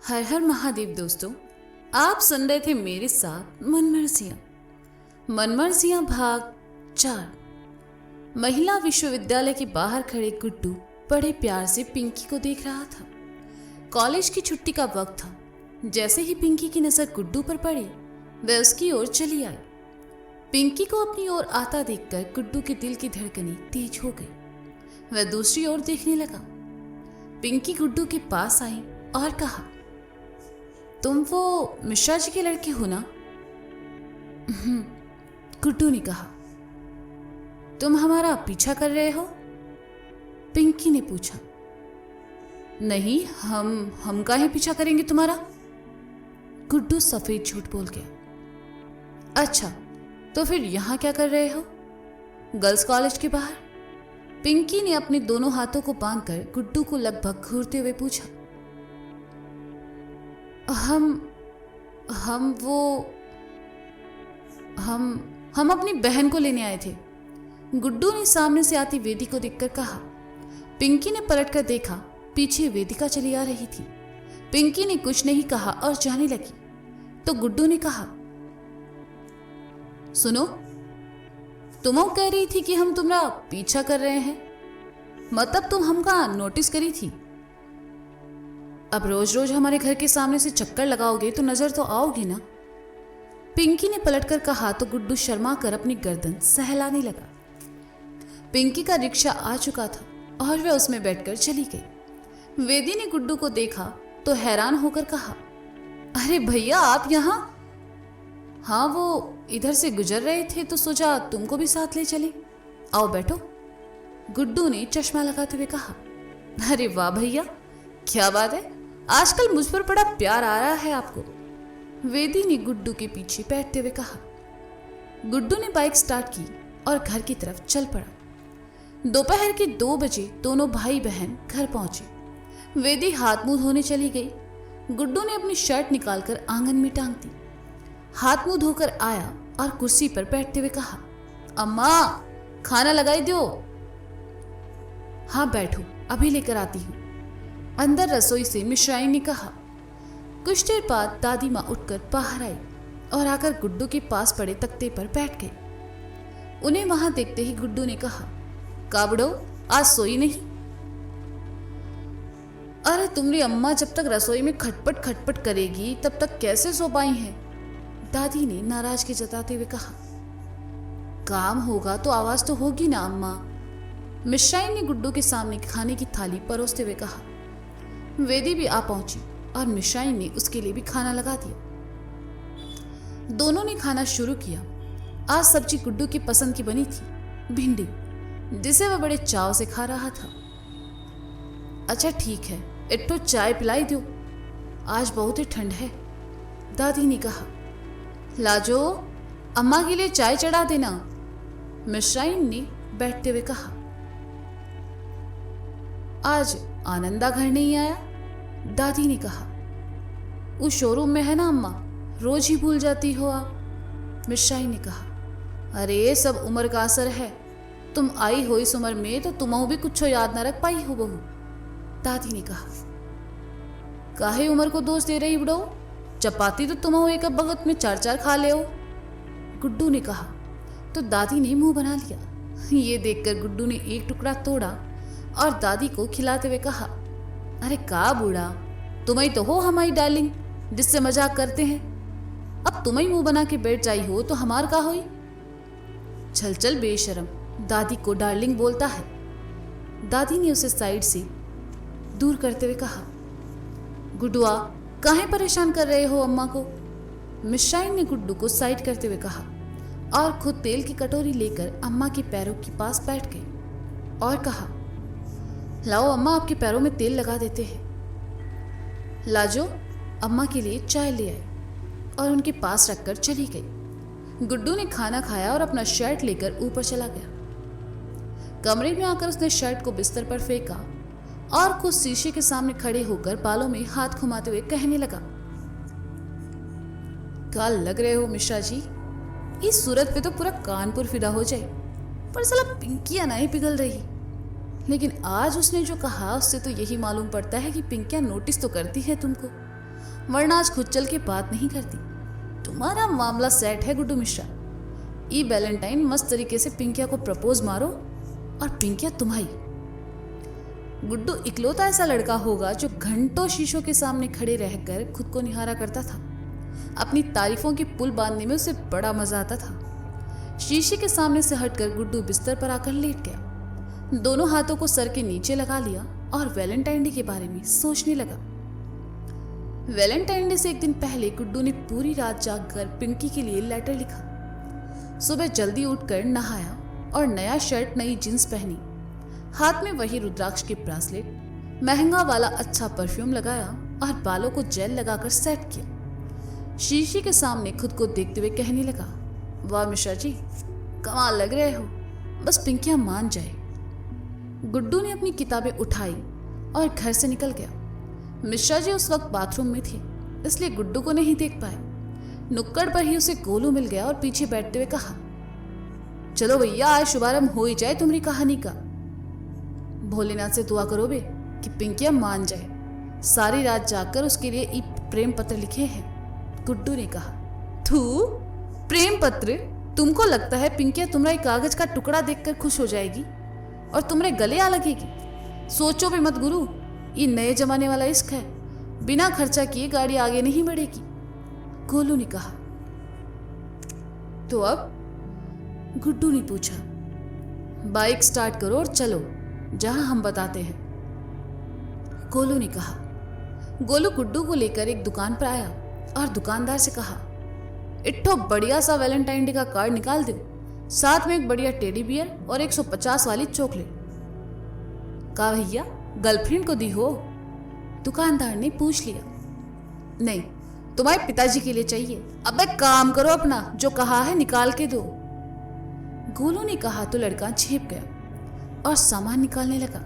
हर हर महादेव दोस्तों, आप सुन रहे थे मेरे साथ मनमर्जियां भाग 4। महिला विश्वविद्यालय के बाहर खड़े गुड्डू बड़े प्यार से पिंकी को देख रहा था। कॉलेज की छुट्टी का वक्त था। जैसे ही पिंकी की नजर गुड्डू पर पड़ी, वह उसकी ओर चली आई। पिंकी को अपनी ओर आता देखकर गुड्डू के दिल की धड़कनें तेज हो गई। वह दूसरी ओर देखने लगा। पिंकी गुड्डू के पास आई और कहा, तुम वो मिश्रा जी के लड़के हो ना? गुड्डू ने कहा। तुम हमारा पीछा कर रहे हो? पिंकी ने पूछा। नहीं, हम काहे पीछा करेंगे तुम्हारा? गुड्डू सफेद झूठ बोल गया। अच्छा, तो फिर यहां क्या कर रहे हो? गर्ल्स कॉलेज के बाहर? पिंकी ने अपने दोनों हाथों को बांधकर गुड्डू को लगभग घूरते हुए पूछा। हम अपनी बहन को लेने आए थे, गुड्डू ने सामने से आती वेदी को देखकर कहा। पिंकी ने पलटकर देखा, पीछे वेदिका चली आ रही थी। पिंकी ने कुछ नहीं कहा और जाने लगी, तो गुड्डू ने कहा, सुनो, तुम कह रही थी कि हम तुम्हारा पीछा कर रहे हैं, मतलब तुम हमका नोटिस करी थी। अब रोज रोज हमारे घर के सामने से चक्कर लगाओगे तो नजर तो आओगी ना? पिंकी ने पलटकर कहा तो गुड्डू शर्मा कर अपनी गर्दन सहलाने लगा। पिंकी का रिक्शा आ चुका था और वह उसमें बैठकर चली गई। वेदी ने गुड्डू को देखा तो हैरान होकर कहा, अरे भैया, आप यहाँ? हाँ, वो इधर से गुजर रहे थे तो सोचा तुमको भी साथ ले चले। आओ बैठो, गुड्डू ने चश्मा लगाते हुए कहा। अरे वाह भैया, क्या बात है, आजकल मुझ पर बड़ा प्यार आ रहा है आपको, वेदी ने गुड्डू के पीछे बैठते हुए कहा। गुड्डू ने बाइक स्टार्ट की और घर की तरफ चल पड़ा। दोपहर के 2 बजे दोनों भाई बहन घर पहुंचे। वेदी हाथ मुंह धोने चली गई। गुड्डू ने अपनी शर्ट निकालकर आंगन में टांग दी। हाथ मुंह धोकर आया और कुर्सी पर बैठते हुए कहा, अम्मा, खाना लगाई दो। हाँ बैठो, अभी लेकर आती हूँ, अंदर रसोई से मिश्राई ने कहा। कुछ देर बाद दादी माँ उठकर बाहर आई और आकर गुड्डू के पास पड़े तख्ते पर बैठ गई। उन्हें वहां देखते ही गुड्डू ने कहा, काबड़ो, आज सोई नहीं? अरे तुम्हारी अम्मा जब तक रसोई में खटपट खटपट करेगी तब तक कैसे सो पाई हैं? दादी ने नाराजगी जताते हुए कहा। काम होगा तो आवाज तो होगी ना अम्मा, मिश्राई ने गुड्डू के सामने खाने की थाली परोसते हुए कहा। वेदी भी आ पहुंची और मिश्राई ने उसके लिए भी खाना लगा दिया। दोनों ने खाना शुरू किया। आज सब्जी गुड्डू की पसंद की बनी थी, भिंडी, जिसे वह बड़े चाव से खा रहा था। अच्छा ठीक है, इट्टो चाय पिलाई दो, आज बहुत ही ठंड है, दादी ने कहा। लाजो, अम्मा के लिए चाय चढ़ा देना, मिश्राई ने बैठते हुए कहा। आज आनंदा घर नहीं आया? दादी ने कहा। उस शोरूम में है ना अम्मा, रोज ही भूल जाती हो आप, मिश्राई ने कहा। अरे सब उम्र का असर है, तुम आई हो इस उम्र में तो तुम भी कुछ याद न रख पाई हो बहू, दादी ने कहा। काहे उम्र को दोष दे रही बुढ़ो, चपाती तो तुम एक वक्त में 4-4 खा ले हो, गुड्डू ने कहा। तो दादी ने मुंह बना लिया। ये देखकर गुड्डू ने एक टुकड़ा तोड़ा और दादी को खिलाते हुए कहा, अरे का बूढ़ा, तुम ही तो हो हमारी डार्लिंग, जिससे मजाक करते हैं। अब तुम ही मुंह बना के बैठ जाई हो तो हमार का होई? चल चल बेशरम, दादी को डार्लिंग बोलता है, दादी ने उसे साइड से दूर करते हुए कहा। गुड्डुआ, काहे परेशान कर रहे हो अम्मा को? मिश्राई ने गुड्डू को साइड करते हुए कहा और खुद तेल की कटोरी लेकर अम्मा के पैरों के पास बैठ गई और कहा, लाओ अम्मा, आपके पैरों में तेल लगा देते हैं। लाजो अम्मा के लिए चाय ले आई और उनके पास रखकर चली गई। गुड्डू ने खाना खाया और अपना शर्ट लेकर ऊपर चला गया। कमरे में आकर उसने शर्ट को बिस्तर पर फेंका और खुद शीशे के सामने खड़े होकर बालों में हाथ घुमाते हुए कहने लगा, काल लग रहे हो मिश्रा जी, इस सूरत पे तो पूरा कानपुर फिदा हो जाए, पर साला पिंकियां नहीं पिघल रही। लेकिन आज उसने जो कहा उससे तो यही मालूम पड़ता है कि पिंकियां नोटिस तो करती है तुमको, वरना आज खुद चल के बात नहीं करती। तुम्हारा मामला सेट है गुड्डू मिश्रा। ई वैलेंटाइन मस्त तरीके से पिंकिया को प्रपोज मारो और पिंकिया तुम्हारी। गुड्डू इकलौता ऐसा लड़का होगा जो घंटों शीशों के सामने खड़े रहकर खुद को निहारा करता था। अपनी तारीफों की पुल बांधने में उसे बड़ा मजा आता था। शीशे के सामने से हटकर गुड्डू बिस्तर पर आकर लेट गया, दोनों हाथों को सर के नीचे लगा लिया और वैलेंटाइन डे के बारे में सोचने लगा। वैलेंटाइन डे से एक दिन पहले गुड्डू ने पूरी रात जागकर पिंकी के लिए लेटर लिखा। सुबह जल्दी उठकर नहाया और नया शर्ट नई जींस पहनी, हाथ में वही रुद्राक्ष के ब्रासलेट, महंगा वाला अच्छा परफ्यूम लगाया और बालों को जेल लगाकर सेट किया। शीशे के सामने खुद को देखते हुए कहने लगा, वाह मिश्रा जी, कमाल लग रहे हो, बस पिंकिया मान जाए। गुड्डू ने अपनी किताबें उठाई और घर से निकल गया। मिश्रा जी उस वक्त बाथरूम में थे, इसलिए गुड्डू को नहीं देख पाए। नुक्कड़ पर ही उसे गोलू मिल गया और पीछे बैठते हुए कहा, चलो भैया आज शुभारंभ हो ही जाए तुम्हारी कहानी का। भोलेनाथ से दुआ करो बे कि पिंकिया मान जाए। सारी रात जागकर उसके लिए ई प्रेम पत्र लिखे हैं। गुड्डू ने कहा, थू प्रेम पत्र? तुमको लगता है पिंकिया तुम्हारा एक कागज का टुकड़ा देखकर खुश हो जाएगी और तुम्हारे गले आ लगेगी? सोचो भी मत गुरु, ये नए जमाने वाला इश्क है, बिना खर्चा किए गाड़ी आगे नहीं बढ़ेगी। गोलू ने कहा, तो अब? गुड्डू ने पूछा। बाइक स्टार्ट करो और चलो जहां हम बताते हैं, गोलू ने कहा। गोलू गुड्डू को लेकर एक दुकान पर आया और दुकानदार से कहा, इट्ठो बढ़िया सा वैलेंटाइन डे का कार्ड निकाल दो, साथ में एक बढ़िया टेडी बियर और 150 वाली चॉकलेट। कहा भैया गर्लफ्रेंड को दी हो? दुकानदार ने पूछ लिया। नहीं, तुम्हारे पिताजी के लिए चाहिए। अब एक काम करो, अपना जो कहा है निकाल के दो। गोलू ने कहा तो लड़का झेप गया और सामान निकालने लगा।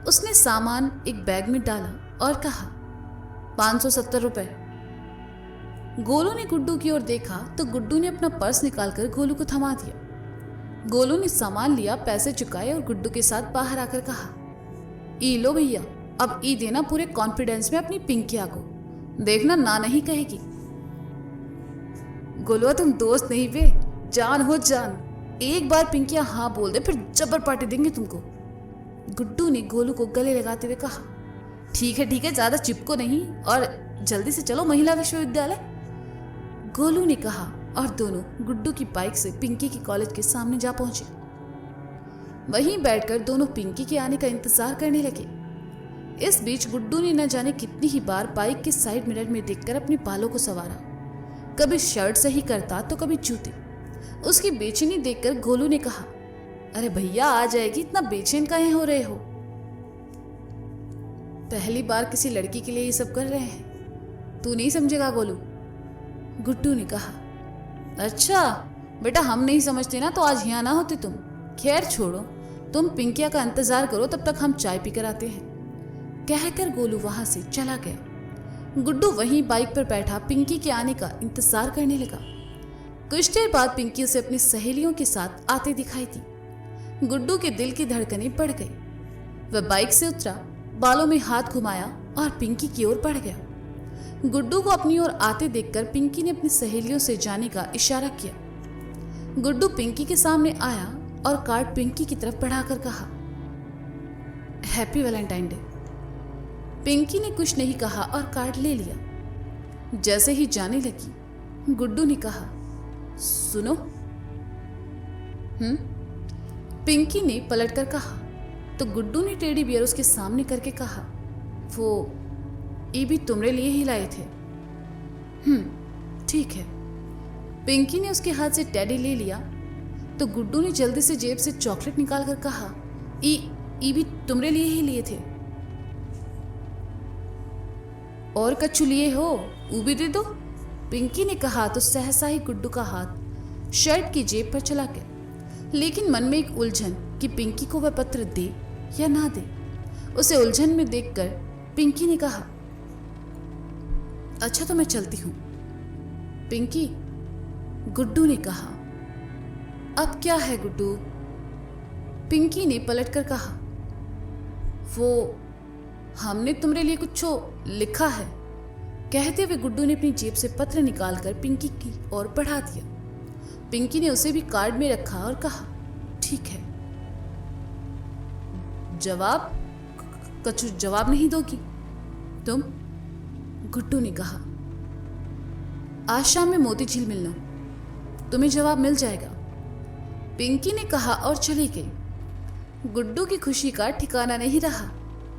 उसने सामान एक बैग में डाला और कहा, 570 रुपए। गोलू ने गुड्डू की ओर देखा तो गुड्डू ने अपना पर्स निकालकर गोलू को थमा दिया। गोलू ने सामान लिया, पैसे चुकाए और गुड्डू के साथ बाहर आकर कहा, ई लो भैया, अब ई देना पूरे कॉन्फिडेंस में अपनी पिंकिया को, देखना ना नहीं कहेगी। गोलुआ तुम दोस्त नहीं बे, जान हो जान। एक बार पिंकिया हाँ बोल दे फिर जबर पार्टी देंगे तुमको। गुड्डू ने गोलू को गले लगाते हुए कहा, ठीक है, ज्यादा चिपको नहीं और जल्दी से चलो महिला विश्वविद्यालय। गोलू ने कहा और दोनों गुड्डू की बाइक से पिंकी के कॉलेज के सामने जा पहुंचे। वहीं बैठकर दोनों पिंकी के आने का इंतजार करने लगे। इस बीच गुड्डू ने न जाने कितनी ही बार बाइक के साइड मिरर में देखकर अपने बालों को संवारा, कभी शर्ट सही करता तो कभी जूते। उसकी बेचैनी देखकर गोलू ने कहा, अरे भैया आ जाएगी, इतना बेचैन काहे हो रहे हो? पहली बार किसी लड़की के लिए ये सब कर रहे हैं, तू नहीं समझेगा गोलू। गुड्डू ने कहा, अच्छा बेटा हम नहीं समझते ना तो आज यहाँ ना होते तुम। खैर छोड़ो, तुम पिंकिया का इंतजार करो, तब तक हम चाय पी कर आते हैं। कहकर गोलू वहां से चला गया। गुड्डू वहीं बाइक पर बैठा पिंकी के आने का इंतजार करने लगा। कुछ देर बाद पिंकी उसे अपनी सहेलियों के साथ आते दिखाई दी। गुड्डू के दिल की धड़कनें बढ़ गई। वह बाइक से उतरा, बालों में हाथ घुमाया और पिंकी की ओर बढ़ गया। गुड्डू को अपनी ओर आते देखकर पिंकी ने अपनी सहेलियों से जाने का इशारा किया। गुड्डू पिंकी के सामने आया और कार्ड पिंकी की तरफ बढ़ाकर कहा, हैप्पी वैलेंटाइन डे। पिंकी ने कुछ नहीं कहा और कार्ड ले लिया। जैसे ही जाने लगी, गुड्डू ने कहा, सुनो। पिंकी ने पलटकर कहा तो गुड्डू ने टेडी बियर उसके सामने करके कहा, वो ये भी तुम्हारे लिए ही लाए थे। ठीक है। पिंकी ने उसके हाथ से टेडी ले लिया तो गुड्डू ने जल्दी से जेब से चॉकलेट निकालकर कहा, ये भी तुम्हारे लिए ही लिए थे। और कच्चू लिए हो, वो भी दे दो। पिंकी ने कहा तो सहसा ही गुड्डू का हाथ शर्ट की जेब पर चला गया। लेकिन मन में एक उलझन कि पिंकी को वह पत्र दे या ना दे। उसे उलझन में देखकर पिंकी ने कहा, अच्छा तो मैं चलती हूं। पिंकी, गुड्डू ने कहा। अब क्या है गुड्डू? पिंकी ने पलटकर कहा, वो हमने तुम्हारे लिए कुछ लिखा है। कहते हुए गुड्डू ने अपनी जेब से पत्र निकालकर पिंकी की ओर बढ़ा दिया। पिंकी ने उसे भी कार्ड में रखा और कहा, ठीक है। जवाब नहीं दोगी तुम? गुड्डू ने कहा, आज शाम में मोती झील मिलना, तुम्हें जवाब मिल जाएगा। पिंकी ने कहा और चली गई। गुड्डू की खुशी का ठिकाना नहीं रहा।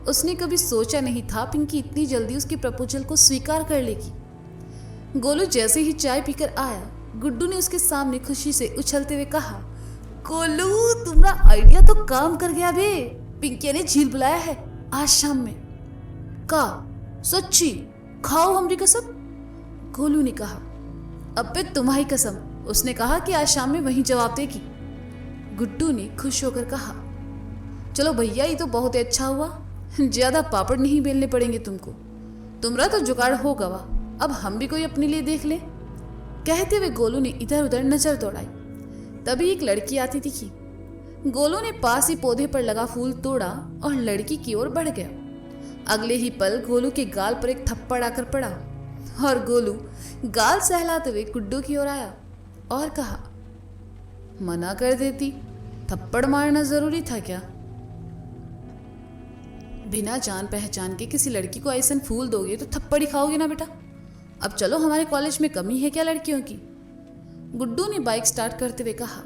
उसने कभी सोचा नहीं था पिंकी इतनी जल्दी उसके प्रपोजल को स्वीकार कर लेगी। गोलू जैसे ही चाय पीकर आया, गुड्डू ने उसके सामने खुशी से उछलते हुए कहा, गोलू तुम्हारा आइडिया तो काम कर गया बे। पिंकी ने झील बुलाया है आज शाम में। का सच्ची? खाओ हमारी कसम। गोलू ने कहा, अबे तुम्हारी कसम। उसने कहा कि आज शाम में वहीं जवाब देगी। गुड्डू ने खुश होकर कहा, चलो भैया ये तो बहुत अच्छा हुआ, ज्यादा पापड़ नहीं बेलने पड़ेंगे तुमको। तुम्हारा तो जुगाड़ हो गवा, अब हम भी कोई अपने लिए देख ले। कहते हुए गोलू ने इधर उधर नजर दौड़ाई। तभी एक लड़की आती दिखी। गोलू ने पास ही पौधे पर लगा फूल तोड़ा और लड़की की ओर बढ़ गया। अगले ही पल गोलू के गाल पर एक थप्पड़ आकर पड़ा और गोलू गाल सहलाते हुए गुड्डू की ओर आया और कहा, मना कर देती, थप्पड़ मारना जरूरी था क्या? बिना जान पहचान के किसी लड़की को ऐसा फूल दोगे तो थप्पड़ ही खाओगे ना बेटा। अब चलो, हमारे कॉलेज में कमी है क्या लड़कियों की? गुड्डू ने बाइक स्टार्ट करते हुए कहा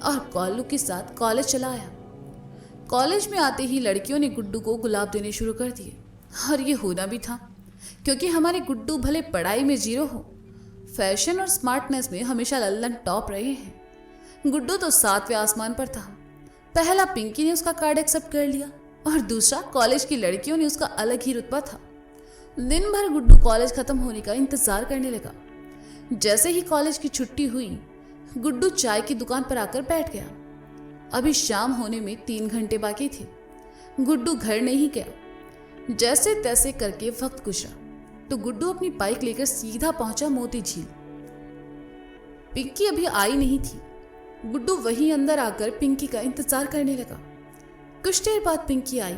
और गोलू के साथ कॉलेज चला आया। कॉलेज में आते ही लड़कियों ने गुड्डू को गुलाब देने शुरू कर दिए और ये होना भी था, क्योंकि हमारे गुड्डू भले पढ़ाई में जीरो हो, फैशन और स्मार्टनेस में हमेशा लल्लन टॉप रहे हैं। गुड्डू तो 7वें आसमान पर था। पहला पिंकी ने उसका कार्ड एक्सेप्ट कर लिया और दूसरा कॉलेज की लड़कियों ने उसका अलग ही रुतबा था। दिन भर गुड्डू कॉलेज खत्म होने का इंतजार करने लगा। जैसे ही कॉलेज की छुट्टी हुई, गुड्डू चाय की दुकान पर आकर बैठ गया। अभी शाम होने में 3 घंटे बाकी थे। गुड्डू घर नहीं गया। जैसे तैसे करके वक्त गुजरा तो गुड्डू अपनी बाइक लेकर सीधा पहुंचा मोती झील। पिंकी अभी आई नहीं थी। गुड्डू वहीं अंदर आकर पिंकी का इंतजार करने लगा। कुछ देर बाद पिंकी आई।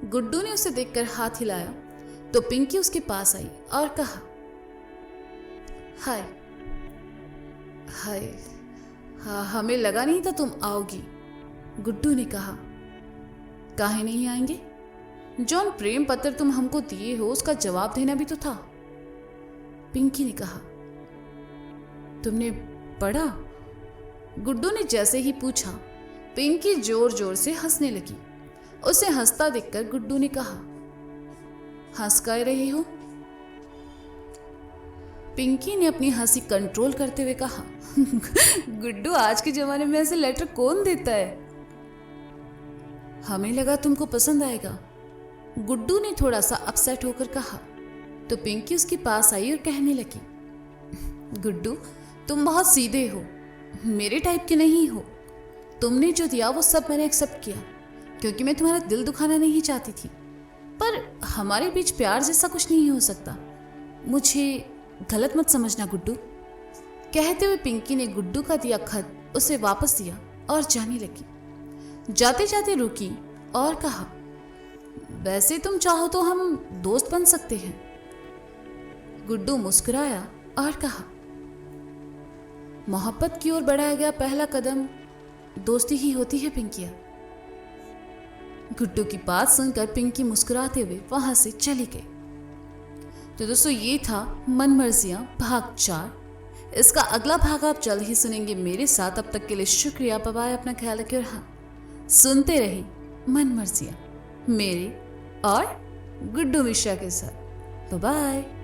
गुड्डू ने उसे देखकर हाथ हिलाया तो पिंकी उसके पास आई और कहा, हाय। हाय, हाँ, हमें लगा नहीं था तुम आओगी। गुड्डू ने कहा, काहे नहीं आएंगे? जौन प्रेम पत्र तुम हमको दिए हो उसका जवाब देना भी तो था। पिंकी ने कहा, तुमने पढ़ा? गुड्डू ने जैसे ही पूछा, पिंकी जोर जोर से हंसने लगी। उसे हंसता देखकर गुड्डू ने कहा, हंस कर रही हो? पिंकी ने अपनी हंसी कंट्रोल करते हुए कहा, गुड्डू आज के जमाने में ऐसे लेटर कौन देता है? हमें लगा तुमको पसंद आएगा। गुड्डू ने थोड़ा सा अपसेट होकर कहा तो पिंकी उसके पास आई और कहने लगी, गुड्डू तुम बहुत सीधे हो, मेरे टाइप के नहीं हो। तुमने जो दिया वो सब मैंने एक्सेप्ट किया, क्योंकि मैं तुम्हारा दिल दुखाना नहीं चाहती थी। पर हमारे बीच प्यार जैसा कुछ नहीं हो सकता। मुझे गलत मत समझना गुड्डू। कहते हुए पिंकी ने गुड्डू का दिया खत उसे वापस दिया और जाने लगी। जाते जाते रुकी और कहा, वैसे तुम चाहो तो हम दोस्त बन सकते हैं। गुड्डू मुस्कुराया और कहा, मोहब्बत की ओर बढ़ाया गया पहला कदम दोस्ती ही होती है पिंकिया। गुड्डू की बात सुनकर पिंकी मुस्कुराते हुए वहां से चली गई। तो दोस्तों, ये था मनमर्जियां भाग 4। इसका अगला भाग आप जल्द ही सुनेंगे मेरे साथ। अब तक के लिए शुक्रिया। बाय बाय, अपना ख्याल रखिए और हाँ, सुनते रहिए मनमर्जियां मेरे और गुड्डू मिश्रा के साथ। Bye bye.